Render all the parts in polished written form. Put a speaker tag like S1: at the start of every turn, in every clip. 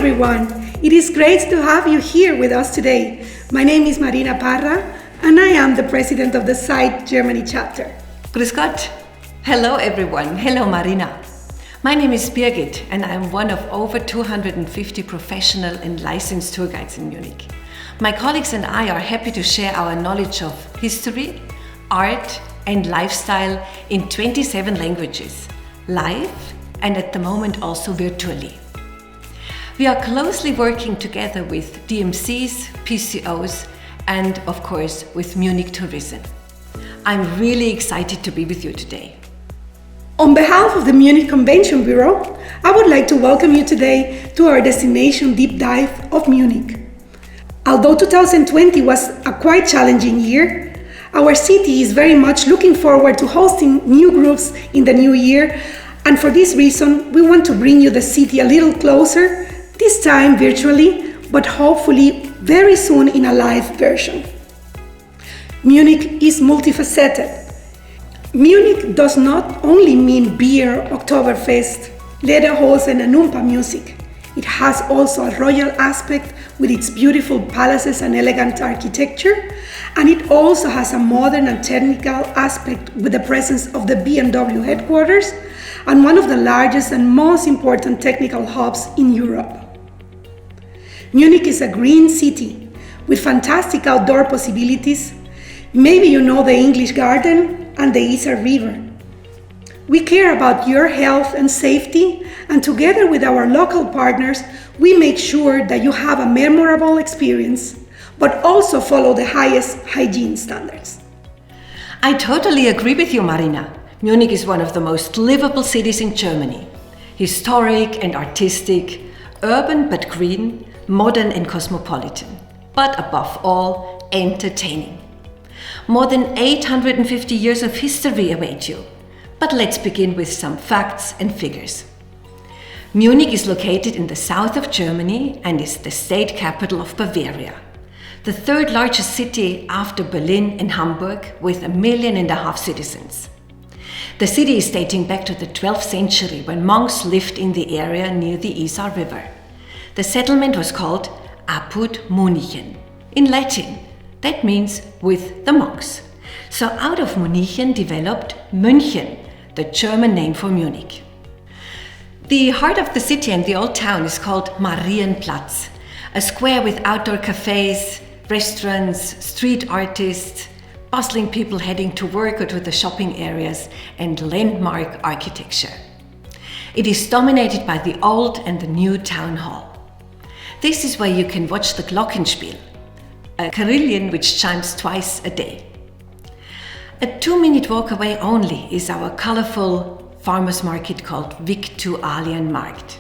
S1: everyone. It is great to have you here with us today. My name is Marina Parra, and I am the president of the site Germany chapter.
S2: Grüß Gott. Hello everyone. Hello Marina. My name is Birgit, and I am one of over 250 professional and licensed tour guides in Munich. My colleagues and I are happy to share our knowledge of history, art, and lifestyle in 27 languages, live and at the moment also virtually. We are closely working together with DMCs, PCOs, and of course with Munich Tourism. I'm really excited to be with you today.
S1: On behalf of the Munich Convention Bureau, I would like to welcome you today to our destination deep dive of Munich. Although 2020 was a quite challenging year, our city is very much looking forward to hosting new groups in the new year, and for this reason, we want to bring you the city a little closer, this time virtually, but hopefully very soon in a live version. Munich is multifaceted. Munich does not only mean beer, Oktoberfest, Lederhosen and Oompa music. It has also a royal aspect with its beautiful palaces and elegant architecture, and it also has a modern and technical aspect with the presence of the BMW headquarters and one of the largest and most important technical hubs in Europe. Munich is a green city with fantastic outdoor possibilities. Maybe you know the English Garden and the Isar River. We care about your health and safety, and together with our local partners, we make sure that you have a memorable experience, but also follow the highest hygiene standards.
S2: I totally agree with you, Marina. Munich is one of the most livable cities in Germany. Historic and artistic, urban but green, modern and cosmopolitan, but above all, entertaining. More than 850 years of history await you. But let's begin with some facts and figures. Munich is located in the south of Germany and is the state capital of Bavaria, the third largest city after Berlin and Hamburg, with 1.5 million citizens. The city is dating back to the 12th century, when monks lived in the area near the Isar River. The settlement was called Apud Munichen. In Latin, that means with the monks. So out of Munichen developed München, the German name for Munich. The heart of the city and the old town is called Marienplatz, a square with outdoor cafes, restaurants, street artists, bustling people heading to work or to the shopping areas, and landmark architecture. It is dominated by the old and the new town hall. This is where you can watch the Glockenspiel, a carillon which chimes twice a day. A 2-minute walk away only is our colorful farmers market called Viktualienmarkt.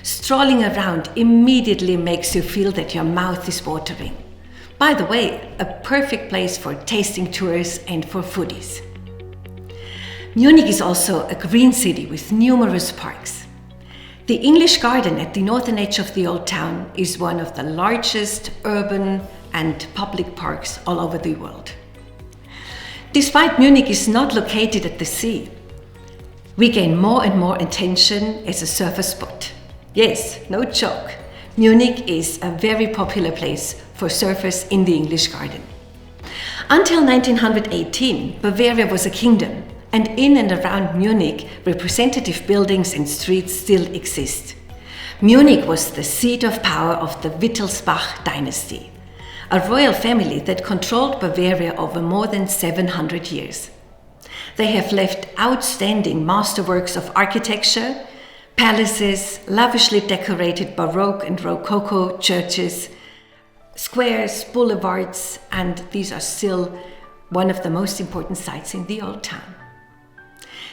S2: Strolling around immediately makes you feel that your mouth is watering. By the way, a perfect place for tasting tours and for foodies. Munich is also a green city with numerous parks. The English Garden at the northern edge of the old town is one of the largest urban and public parks all over the world. Despite Munich is not located at the sea, we gain more and more attention as a surfer spot. Yes, no joke. Munich is a very popular place for surfers in the English Garden. Until 1918, Bavaria was a kingdom, and in and around Munich, representative buildings and streets still exist. Munich was the seat of power of the Wittelsbach dynasty, a royal family that controlled Bavaria over more than 700 years. They have left outstanding masterworks of architecture, palaces, lavishly decorated Baroque and Rococo churches, squares, boulevards, and these are still one of the most important sites in the old town.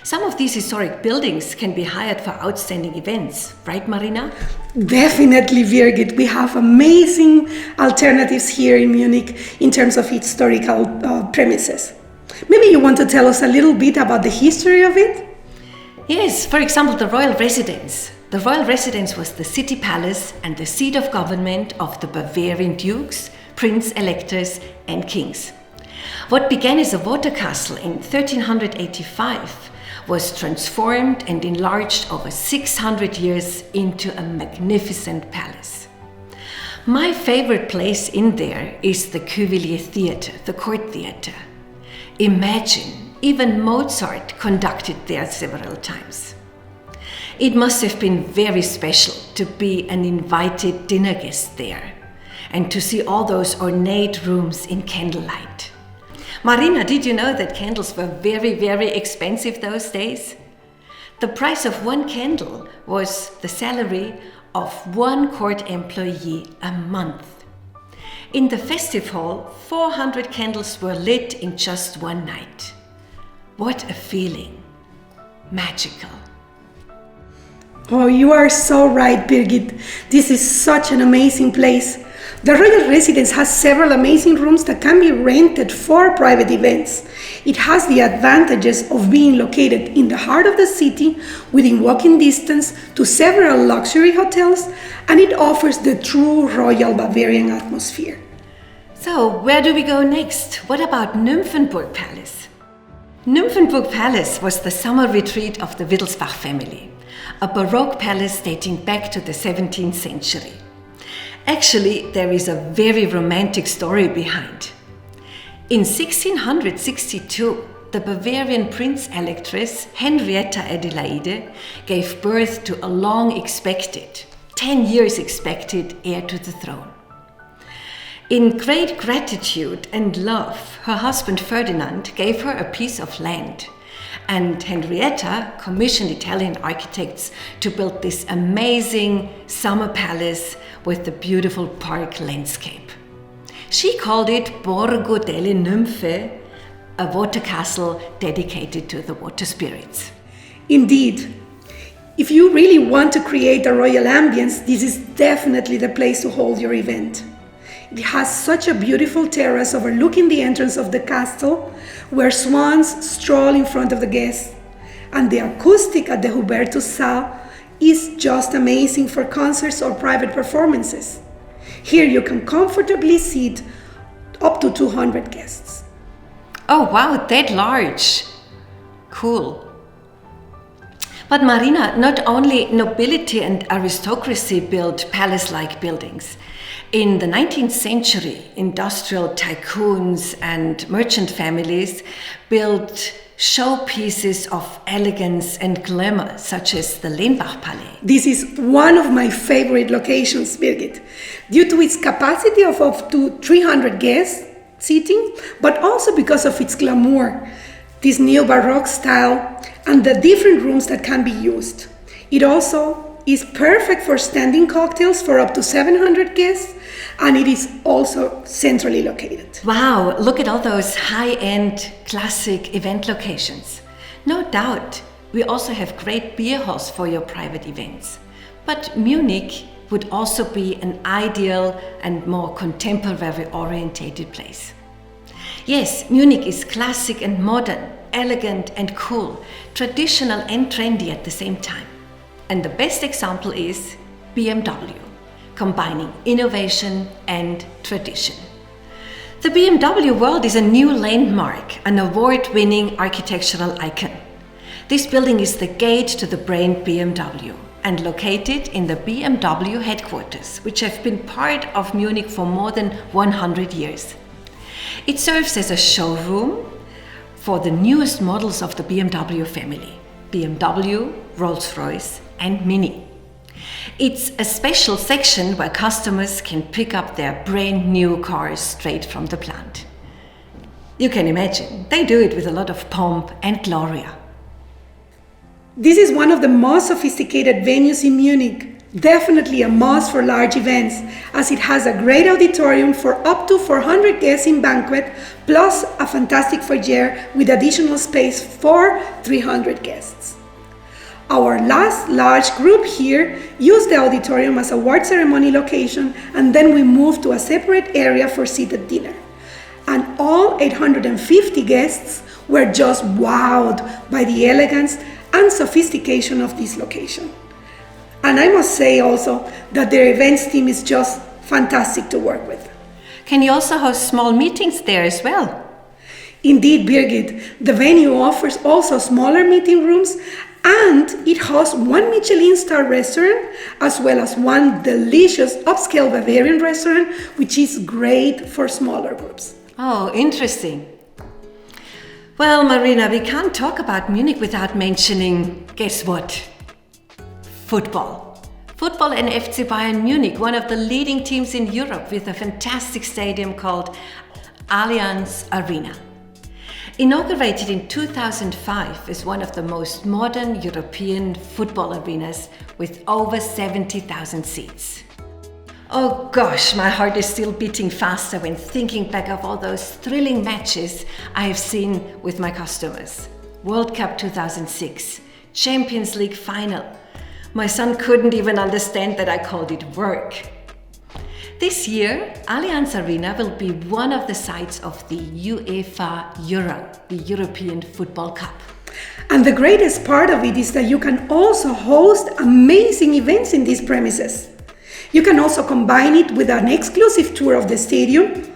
S2: Some of these historic buildings can be hired for outstanding events, right, Marina?
S1: Definitely, Birgit. We have amazing alternatives here in Munich in terms of historical premises. Maybe you want to tell us a little bit about the history of it?
S2: Yes, for example, the royal residence. The royal residence was the city palace and the seat of government of the Bavarian dukes, prince-electors, and kings. What began as a water castle in 1385 was transformed and enlarged over 600 years into a magnificent palace. My favorite place in there is the Cuvillier Theatre, the court theatre. Imagine, even Mozart conducted there several times. It must have been very special to be an invited dinner guest there and to see all those ornate rooms in candlelight. Marina, did you know that candles were very, very expensive those days? The price of one candle was the salary of one court employee a month. In the festive hall, 400 candles were lit in just one night. What a feeling! Magical.
S1: Oh, you are so right, Birgit. This is such an amazing place. The royal residence has several amazing rooms that can be rented for private events. It has the advantages of being located in the heart of the city, within walking distance to several luxury hotels, and it offers the true royal Bavarian atmosphere.
S2: So, where do we go next? What about Nymphenburg Palace? Nymphenburg Palace was the summer retreat of the Wittelsbach family, a Baroque palace dating back to the 17th century. Actually, there is a very romantic story behind. In 1662, the Bavarian Prince Electress Henrietta Adelaide gave birth to a long-expected, 10 years expected heir to the throne. In great gratitude and love, her husband Ferdinand gave her a piece of land, and Henrietta commissioned Italian architects to build this amazing summer palace with the beautiful park landscape. She called it Borgo delle Nymphe, a water castle dedicated to the water spirits.
S1: Indeed, if you really want to create a royal ambience, this is definitely the place to hold your event. It has such a beautiful terrace overlooking the entrance of the castle, where swans stroll in front of the guests. And the acoustic at the Hubertus Saal is just amazing for concerts or private performances. Here you can comfortably seat up to 200 guests.
S2: Oh wow, that large! Cool. But Marina, not only nobility and aristocracy built palace-like buildings. In the 19th century, industrial tycoons and merchant families built showpieces of elegance and glamour, such as the Lenbach Palais.
S1: This is one of my favorite locations, Birgit, due to its capacity of up to 300 guests seating, but also because of its glamour, this neo-Baroque style, and the different rooms that can be used. It also is perfect for standing cocktails for up to 700 guests, and it is also centrally located.
S2: Wow, look at all those high-end classic event locations. No doubt, we also have great beer halls for your private events. But Munich would also be an ideal and more contemporary orientated place. Yes, Munich is classic and modern, elegant and cool, traditional and trendy at the same time. And the best example is BMW, combining innovation and tradition. The BMW world is a new landmark, an award-winning architectural icon. This building is the gate to the brand BMW and located in the BMW headquarters, which have been part of Munich for more than 100 years. It serves as a showroom for the newest models of the BMW family, BMW, Rolls-Royce, and Mini. It's a special section where customers can pick up their brand new cars straight from the plant. You can imagine, they do it with a lot of pomp and gloria.
S1: This is one of the most sophisticated venues in Munich, definitely a must for large events, as it has a great auditorium for up to 400 guests in banquet, plus a fantastic foyer with additional space for 300 guests. Our last large group here used the auditorium as a award ceremony location, and then we moved to a separate area for seated dinner. And all 850 guests were just wowed by the elegance and sophistication of this location. And I must say also that their events team is just fantastic to work with.
S2: Can you also host small meetings there as well?
S1: Indeed, Birgit, the venue offers also smaller meeting rooms and it hosts one Michelin star restaurant as well as one delicious upscale Bavarian restaurant, which is great for smaller groups.
S2: Oh, interesting. Well, Marina, we can't talk about Munich without mentioning, guess what? Football. Football and FC Bayern Munich, one of the leading teams in Europe with a fantastic stadium called Allianz Arena. Inaugurated in 2005 is one of the most modern European football arenas with over 70,000 seats. Oh gosh, my heart is still beating faster when thinking back of all those thrilling matches I have seen with my customers. World Cup 2006, Champions League final. My son couldn't even understand that I called it work. This year, Allianz Arena will be one of the sites of the UEFA Euro, the European Football Cup.
S1: And the greatest part of it is that you can also host amazing events in these premises. You can also combine it with an exclusive tour of the stadium,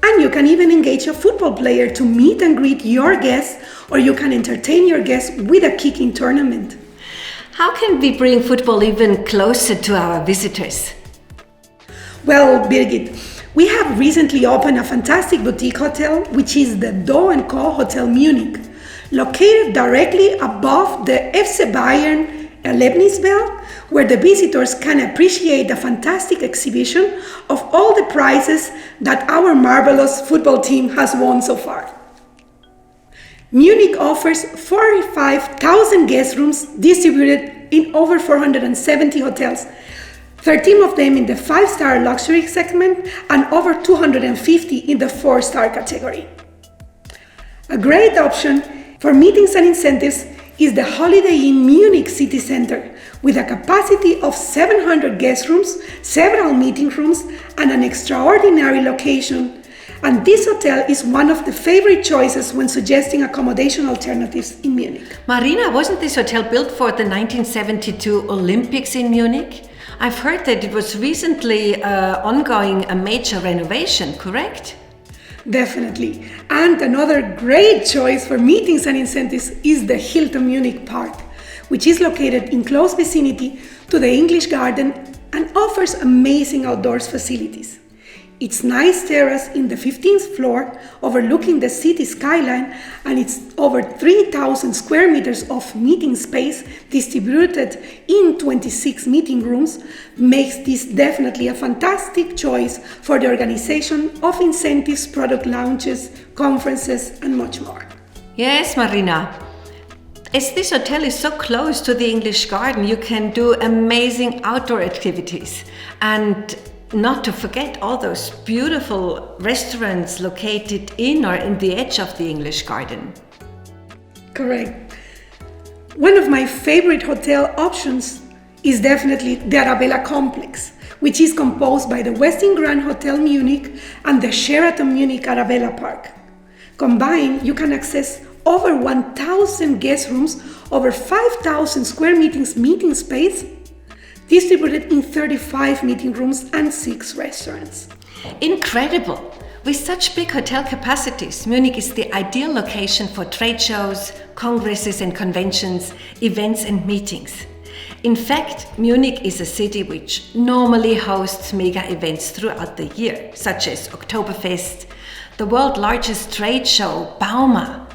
S1: and you can even engage a football player to meet and greet your guests, or you can entertain your guests with a kicking tournament.
S2: How can we bring football even closer to our visitors?
S1: Well, Birgit, we have recently opened a fantastic boutique hotel, which is the Do & Co Hotel Munich, located directly above the FC Bayern Erlebniswelt, where the visitors can appreciate the fantastic exhibition of all the prizes that our marvelous football team has won so far. Munich offers 45,000 guest rooms distributed in over 470 hotels, 13 of them in the 5-star luxury segment and over 250 in the 4-star category. A great option for meetings and incentives is the Holiday Inn Munich City Center, with a capacity of 700 guest rooms, several meeting rooms, and an extraordinary location. And this hotel is one of the favorite choices when suggesting accommodation alternatives in Munich.
S2: Marina, wasn't this hotel built for the 1972 Olympics in Munich? I've heard that it was recently ongoing a major renovation, correct?
S1: Definitely. And another great choice for meetings and incentives is the Hilton Munich Park, which is located in close vicinity to the English Garden and offers amazing outdoors facilities. Its nice terrace in the 15th floor overlooking the city skyline and its over 3,000 square meters of meeting space distributed in 26 meeting rooms makes this definitely a fantastic choice for the organization of incentives, product launches, conferences, and much more.
S2: Yes, Marina. As this hotel is so close to the English Garden, you can do amazing outdoor activities, and not to forget all those beautiful restaurants located in or in the edge of the English Garden.
S1: Correct. One of my favorite hotel options is definitely the Arabella Complex, which is composed by the Westin Grand Hotel Munich and the Sheraton Munich Arabella Park. Combined, you can access over 1,000 guest rooms, over 5,000 square meters meeting space, distributed in 35 meeting rooms and 6 restaurants.
S2: Incredible! With such big hotel capacities, Munich is the ideal location for trade shows, congresses and conventions, events and meetings. In fact, Munich is a city which normally hosts mega events throughout the year, such as Oktoberfest, the world's largest trade show, Bauma.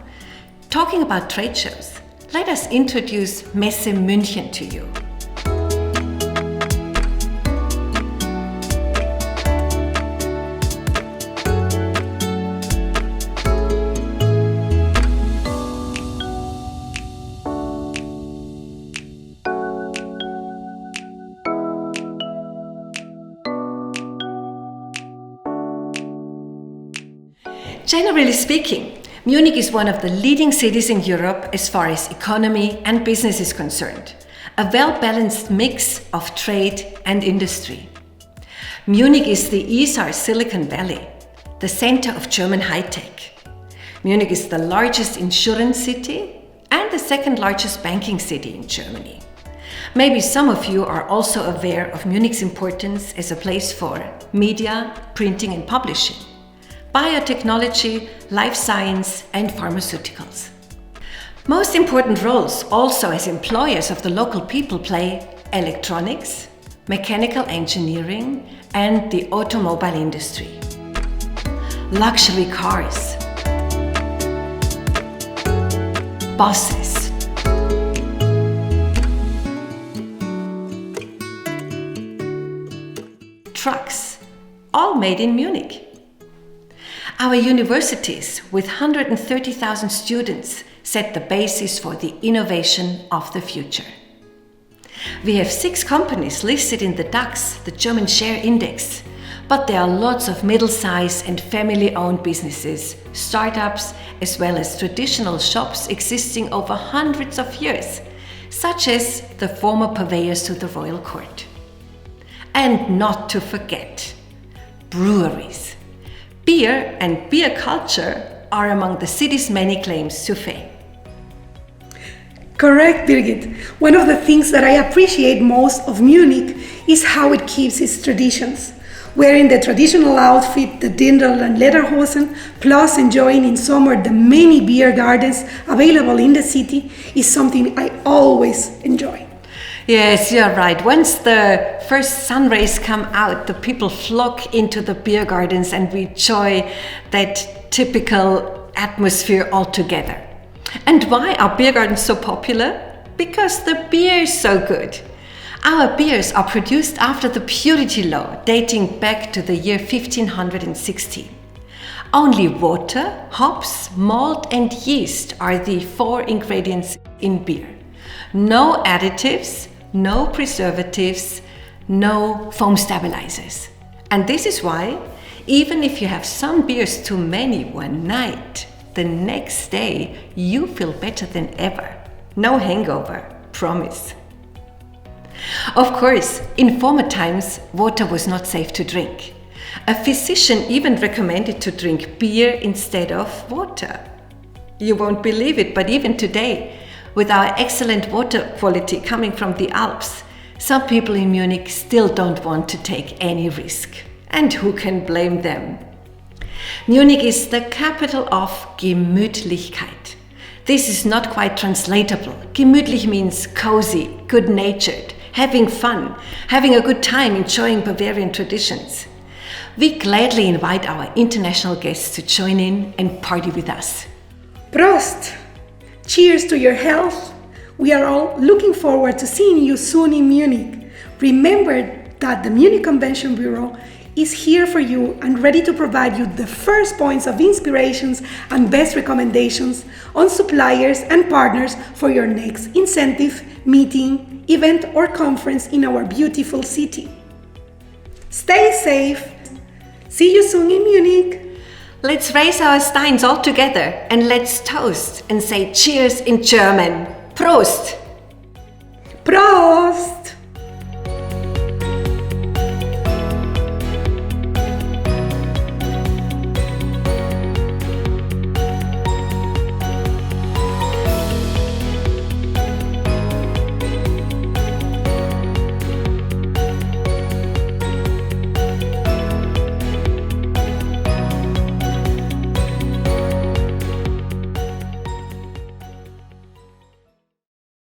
S2: Talking about trade shows, let us introduce Messe München to you. Generally speaking, Munich is one of the leading cities in Europe as far as economy and business is concerned. A well-balanced mix of trade and industry. Munich is the Isar Silicon Valley, the center of German high-tech. Munich is the largest insurance city and the second largest banking city in Germany. Maybe some of you are also aware of Munich's importance as a place for media, printing and publishing. biotechnology, life science, and pharmaceuticals. Most important roles also as employers of the local people play electronics, mechanical engineering, and the automobile industry. Luxury cars, buses, trucks, all made in Munich. Our universities, with 130,000 students, set the basis for the innovation of the future. We have 6 companies listed in the DAX, the German share index, but there are lots of middle-sized and family-owned businesses, startups, as well as traditional shops existing over hundreds of years, such as the former purveyors to the royal court. And not to forget, breweries. Beer and beer culture are among the city's many claims to fame.
S1: Correct, Birgit. One of the things that I appreciate most of Munich is how it keeps its traditions. Wearing the traditional outfit, the Dirndl and lederhosen, plus enjoying in summer the many beer gardens available in the city is something I always enjoy.
S2: Yes, you're right. Once the first sun rays come out, the people flock into the beer gardens and we enjoy that typical atmosphere altogether. And why are beer gardens so popular? Because the beer is so good. Our beers are produced after the purity law, dating back to the year 1516. Only water, hops, malt, and yeast are the 4 ingredients in beer. No additives, no preservatives, no foam stabilizers. And this is why, even if you have some beers too many one night, the next day you feel better than ever. No hangover, promise. Of course, in former times, water was not safe to drink. A physician even recommended to drink beer instead of water. You won't believe it, but even today, with our excellent water quality coming from the Alps, some people in Munich still don't want to take any risk. And who can blame them? Munich is the capital of Gemütlichkeit. This is not quite translatable. Gemütlich means cozy, good-natured, having fun, having a good time enjoying Bavarian traditions. We gladly invite our international guests to join in and party with us.
S1: Prost! Cheers to your health! We are all looking forward to seeing you soon in Munich. Remember that the Munich Convention Bureau is here for you and ready to provide you the first points of inspirations and best recommendations on suppliers and partners for your next incentive, meeting, event or conference in our beautiful city. Stay safe! See you soon in Munich!
S2: Let's raise our steins all together and let's toast and say cheers in German. Prost!
S1: Prost!